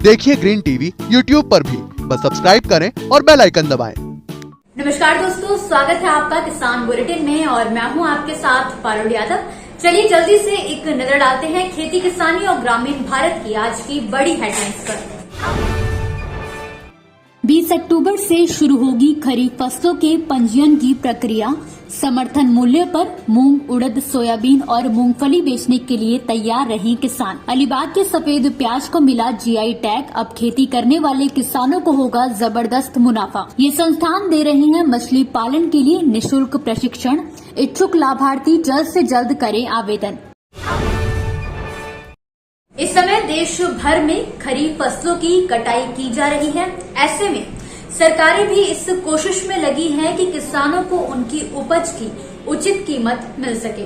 देखिए green TV YouTube पर भी, बस सब्सक्राइब करें और बेल आइकन दबाएं। नमस्कार दोस्तों, स्वागत है आपका किसान बुलेटिन में और मैं हूं आपके साथ पारुल यादव। चलिए जल्दी से एक नजर डालते हैं खेती किसानी और ग्रामीण भारत की आज की बड़ी हेडलाइंस पर। 20 अक्टूबर से शुरू होगी खरीफ फसलों के पंजीयन की प्रक्रिया। समर्थन मूल्य पर मूंग, उड़द, सोयाबीन और मूंगफली बेचने के लिए तैयार रहे किसान। अलीबाग के सफेद प्याज को मिला जीआई टैग। अब खेती करने वाले किसानों को होगा जबरदस्त मुनाफा। ये संस्थान दे रहे हैं मछली पालन के लिए निःशुल्क प्रशिक्षण। इच्छुक लाभार्थी जल्द से जल्द करें आवेदन। इस समय देश भर में खरीफ फसलों की कटाई की जा रही है। ऐसे में सरकारें भी इस कोशिश में लगी हैं कि किसानों को उनकी उपज की उचित कीमत मिल सके।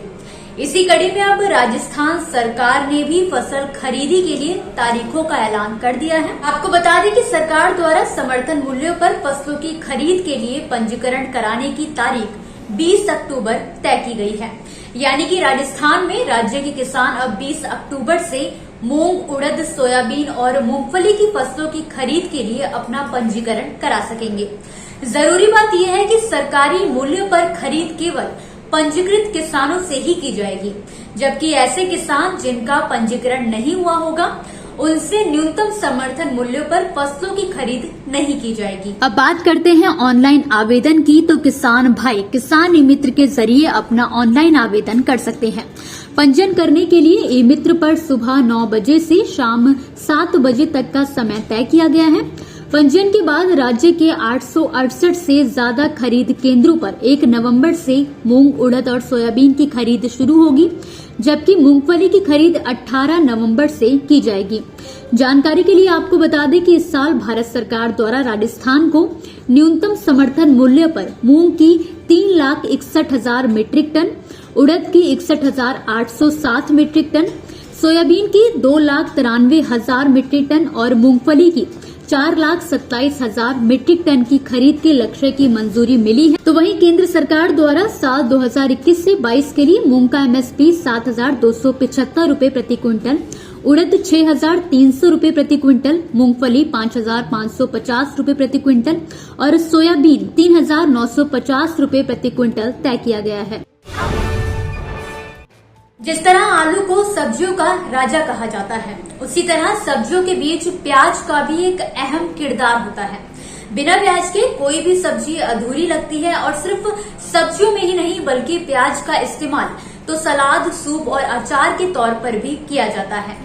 इसी कड़ी में अब राजस्थान सरकार ने भी फसल खरीदी के लिए तारीखों का ऐलान कर दिया है। आपको बता दें कि सरकार द्वारा समर्थन मूल्यों पर फसलों की खरीद के लिए पंजीकरण कराने की तारीख 20 अक्टूबर तय की गई है। यानी कि राजस्थान में राज्य के किसान अब 20 अक्टूबर से मूंग, उड़द, सोयाबीन और मूंगफली की फसलों की खरीद के लिए अपना पंजीकरण करा सकेंगे। जरूरी बात यह है कि सरकारी मूल्य पर खरीद केवल पंजीकृत किसानों से ही की जाएगी, जबकि ऐसे किसान जिनका पंजीकरण नहीं हुआ होगा उनसे न्यूनतम समर्थन मूल्य पर फसलों की खरीद नहीं की जाएगी। अब बात करते हैं ऑनलाइन आवेदन की, तो किसान भाई किसान ई मित्र के जरिए अपना ऑनलाइन आवेदन कर सकते हैं। पंजीयन करने के लिए ई मित्र पर सुबह 9 बजे से शाम 7 बजे तक का समय तय किया गया है। पंजीयन के बाद राज्य के 868 से ज्यादा खरीद केंद्रों पर 1 नवंबर से मूंग, उड़द और सोयाबीन की खरीद शुरू होगी, जबकि मूंगफली की खरीद 18 नवंबर से की जाएगी। जानकारी के लिए आपको बता दें कि इस साल भारत सरकार द्वारा राजस्थान को न्यूनतम समर्थन मूल्य पर मूंग की 3,61,000 मीट्रिक टन, उड़द की 61,807 मीट्रिक टन, सोयाबीन की 2,93,000 मीट्रिक टन और मूंगफली की 4,27,000 मीट्रिक टन की खरीद के लक्ष्य की मंजूरी मिली है। तो वहीं केंद्र सरकार द्वारा साल 2021 से 22 के लिए मूंग का एमएसपी 7,275 रूपये प्रति क्विंटल, उड़द 6,300 रूपये प्रति क्विंटल, मूंगफली 5,550 रूपये प्रति क्विंटल और सोयाबीन 3,950 रूपये प्रति क्विंटल तय किया गया है। जिस तरह आलू को सब्जियों का राजा कहा जाता है, उसी तरह सब्जियों के बीच प्याज का भी एक अहम किरदार होता है। बिना प्याज के कोई भी सब्जी अधूरी लगती है और सिर्फ सब्जियों में ही नहीं बल्कि प्याज का इस्तेमाल तो सलाद, सूप और अचार के तौर पर भी किया जाता है।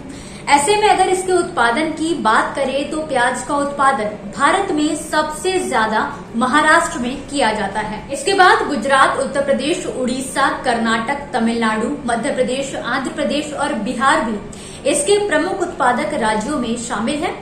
ऐसे में अगर इसके उत्पादन की बात करें तो प्याज का उत्पादन भारत में सबसे ज्यादा महाराष्ट्र में किया जाता है। इसके बाद गुजरात, उत्तर प्रदेश, उड़ीसा, कर्नाटक, तमिलनाडु, मध्य प्रदेश, आंध्र प्रदेश और बिहार भी इसके प्रमुख उत्पादक राज्यों में शामिल है।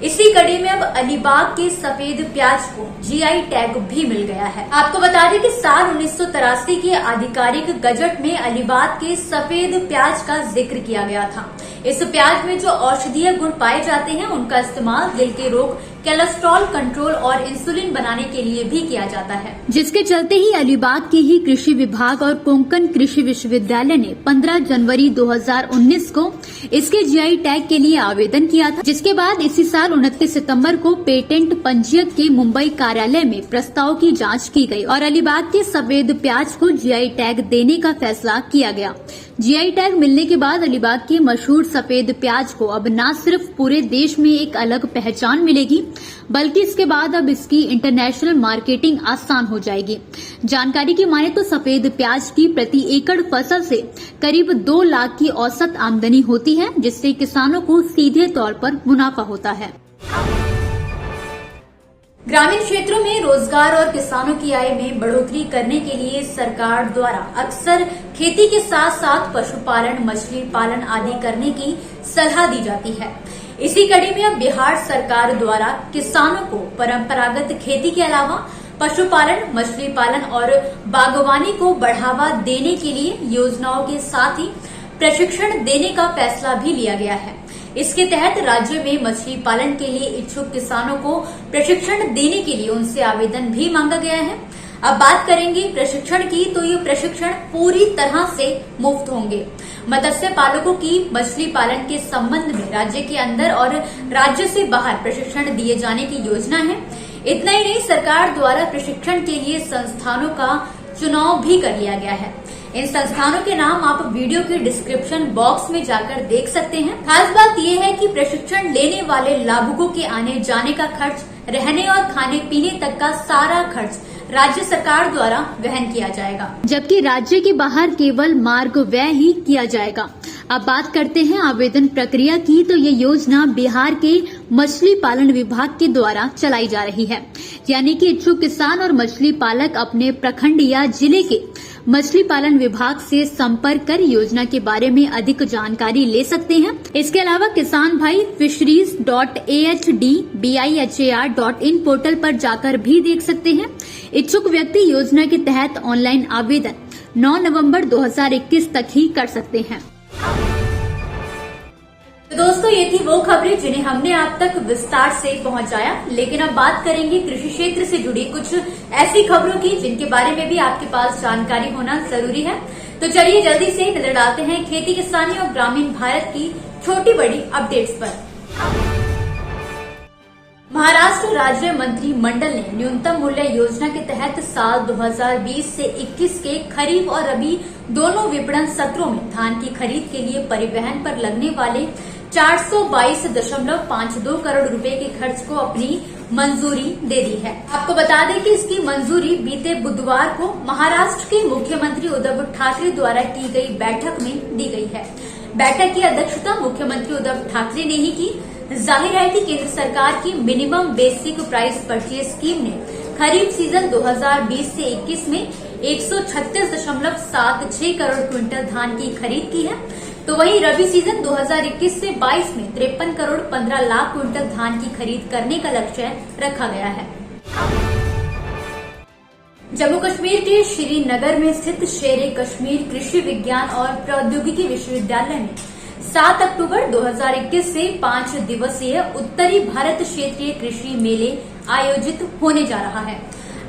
इसी कड़ी में अब अलीबाग के सफेद प्याज को जीआई टैग भी मिल गया है। आपको बता दें कि साल 1983 के आधिकारिक गजट में अलीबाग के सफेद प्याज का जिक्र किया गया था। इस प्याज में जो औषधीय गुण पाए जाते हैं उनका इस्तेमाल दिल के रोग, कोलेस्ट्रॉल कंट्रोल और इंसुलिन बनाने के लिए भी किया जाता है, जिसके चलते ही अलीबाग के ही कृषि विभाग और कोंकण कृषि विश्वविद्यालय ने 15 जनवरी 2019 को इसके जीआई टैग के लिए आवेदन किया था, जिसके बाद इसी साल 29 सितंबर को पेटेंट पंजीयक के मुंबई कार्यालय में प्रस्ताव की जांच की गई और अलीबाग के सफेद प्याज को जीआई टैग देने का फैसला किया गया। जीआई टैग मिलने के बाद अलीबाग की मशहूर सफेद प्याज को अब न सिर्फ पूरे देश में एक अलग पहचान मिलेगी, बल्कि इसके बाद अब इसकी इंटरनेशनल मार्केटिंग आसान हो जाएगी। जानकारी की माने तो सफेद प्याज की प्रति एकड़ फसल से करीब 2 लाख की औसत आमदनी होती है, जिससे किसानों को सीधे तौर पर मुनाफा होता है। ग्रामीण क्षेत्रों में रोजगार और किसानों की आय में बढ़ोतरी करने के लिए सरकार द्वारा अक्सर खेती के साथ साथ पशुपालन, मछली पालन आदि करने की सलाह दी जाती है। इसी कड़ी में अब बिहार सरकार द्वारा किसानों को परंपरागत खेती के अलावा पशुपालन, मछली पालन और बागवानी को बढ़ावा देने के लिए योजनाओं के साथ ही प्रशिक्षण देने का फैसला भी लिया गया है। इसके तहत राज्य में मछली पालन के लिए इच्छुक किसानों को प्रशिक्षण देने के लिए उनसे आवेदन भी मांगा गया है। अब बात करेंगे प्रशिक्षण की, तो ये प्रशिक्षण पूरी तरह से मुफ्त होंगे। मत्स्य पालकों की मछली पालन के संबंध में राज्य के अंदर और राज्य से बाहर प्रशिक्षण दिए जाने की योजना है। इतना ही नहीं, सरकार द्वारा प्रशिक्षण के लिए संस्थानों का चुनाव भी कर लिया गया है। इन संस्थानों के नाम आप वीडियो के डिस्क्रिप्शन बॉक्स में जाकर देख सकते हैं। खास बात यह है कि प्रशिक्षण लेने वाले लाभुकों के आने जाने का खर्च, रहने और खाने पीने तक का सारा खर्च राज्य सरकार द्वारा वहन किया जाएगा, जबकि राज्य के बाहर केवल मार्ग व्यय ही किया जाएगा। अब बात करते हैं आवेदन प्रक्रिया की, तो ये योजना बिहार के मछली पालन विभाग के द्वारा चलाई जा रही है। यानी कि इच्छुक किसान और मछली पालक अपने प्रखंड या जिले के मछली पालन विभाग से संपर्क कर योजना के बारे में अधिक जानकारी ले सकते हैं। इसके अलावा किसान भाई fisheries.ahdbihar.in पोर्टल पर जाकर भी देख सकते हैं। इच्छुक व्यक्ति योजना के तहत ऑनलाइन आवेदन 9 नवंबर 2021 तक ही कर सकते हैं। तो दोस्तों, ये थी वो खबरें जिन्हें हमने आप तक विस्तार से पहुंचाया। लेकिन अब बात करेंगे कृषि क्षेत्र से जुड़ी कुछ ऐसी खबरों की जिनके बारे में भी आपके पास जानकारी होना जरूरी है। तो चलिए जल्दी से नजर डालते हैं खेती किसानी और ग्रामीण भारत की छोटी बड़ी अपडेट्स पर। महाराष्ट्र राज्य मंत्रिमंडल ने न्यूनतम मूल्य योजना के तहत साल 2020 से 21 के खरीफ और रबी दोनों विपणन सत्रों में धान की खरीद के लिए परिवहन पर लगने वाले 422.52 करोड़ रुपए के खर्च को अपनी मंजूरी दे दी है। आपको बता दें कि इसकी मंजूरी बीते बुधवार को महाराष्ट्र के मुख्यमंत्री उद्धव ठाकरे द्वारा की गई बैठक में दी गई है। बैठक की अध्यक्षता मुख्यमंत्री उद्धव ठाकरे ने ही की। जाहिर है कि केंद्र सरकार की minimum basic price purchase scheme ने खरीफ सीजन 2020 से 21 में 136.76 करोड़ क्विंटल धान की खरीद की है। तो वहीं रबी सीजन 2021 से 22 में 53 करोड़ 15 लाख क्विंटल धान की खरीद करने का लक्ष्य रखा गया है। जम्मू कश्मीर के श्रीनगर में स्थित शेरे कश्मीर कृषि विज्ञान और प्रौद्योगिकी विश्वविद्यालय में 7 अक्टूबर 2021 से 5 दिवसीय उत्तरी भारत क्षेत्रीय कृषि मेले आयोजित होने जा रहा है।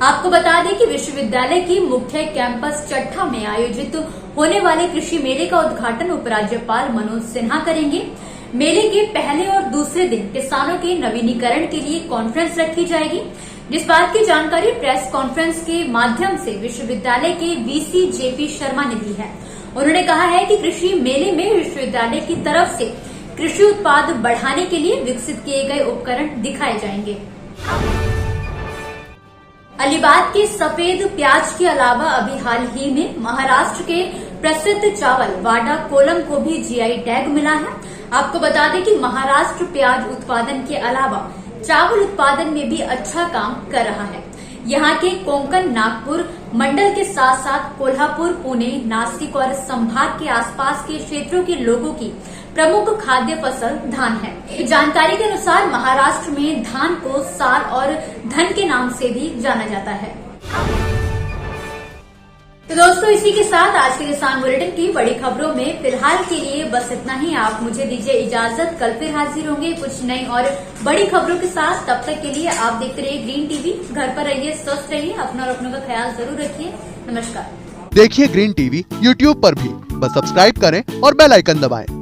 आपको बता दें कि विश्वविद्यालय की मुख्य कैंपस चट्टा में आयोजित होने वाले कृषि मेले का उद्घाटन उपराज्यपाल मनोज सिन्हा करेंगे। मेले के पहले और दूसरे दिन किसानों के नवीनीकरण के लिए कॉन्फ्रेंस रखी जाएगी, जिस बात की जानकारी प्रेस कॉन्फ्रेंस के माध्यम से विश्वविद्यालय के वीसी जेपी शर्मा ने दी है। उन्होंने कहा है कि कृषि मेले में विश्वविद्यालय की तरफ से कृषि उत्पाद बढ़ाने के लिए विकसित किए गए उपकरण दिखाए जाएंगे। अलीबाग के सफेद प्याज के अलावा अभी हाल ही में महाराष्ट्र के प्रसिद्ध चावल वाडा कोलम को भी जीआई टैग मिला है। आपको बता दें कि महाराष्ट्र प्याज उत्पादन के अलावा चावल उत्पादन में भी अच्छा काम कर रहा है। यहाँ के कोंकण नागपुर मंडल के साथ साथ कोल्हापुर, पुणे, नासिक और संभाग के आसपास के क्षेत्रों के लोगों की प्रमुख खाद्य फसल धान है। जानकारी के अनुसार महाराष्ट्र में धान को सार और धन के नाम से भी जाना जाता है। तो दोस्तों, इसी के साथ आज के किसान बुलेटिन की बड़ी खबरों में फिलहाल के लिए बस इतना ही। आप मुझे दीजिए इजाजत, कल फिर हाजिर होंगे कुछ नई और बड़ी खबरों के साथ। तब तक के लिए आप देखते रहिए ग्रीन टीवी। घर पर रहिए, स्वस्थ रहिए, अपना और अपनों का ख्याल जरूर रखिए। नमस्कार। देखिए ग्रीन टीवी यूट्यूब पर भी, बस सब्सक्राइब करें और बेल आइकन दबाएं।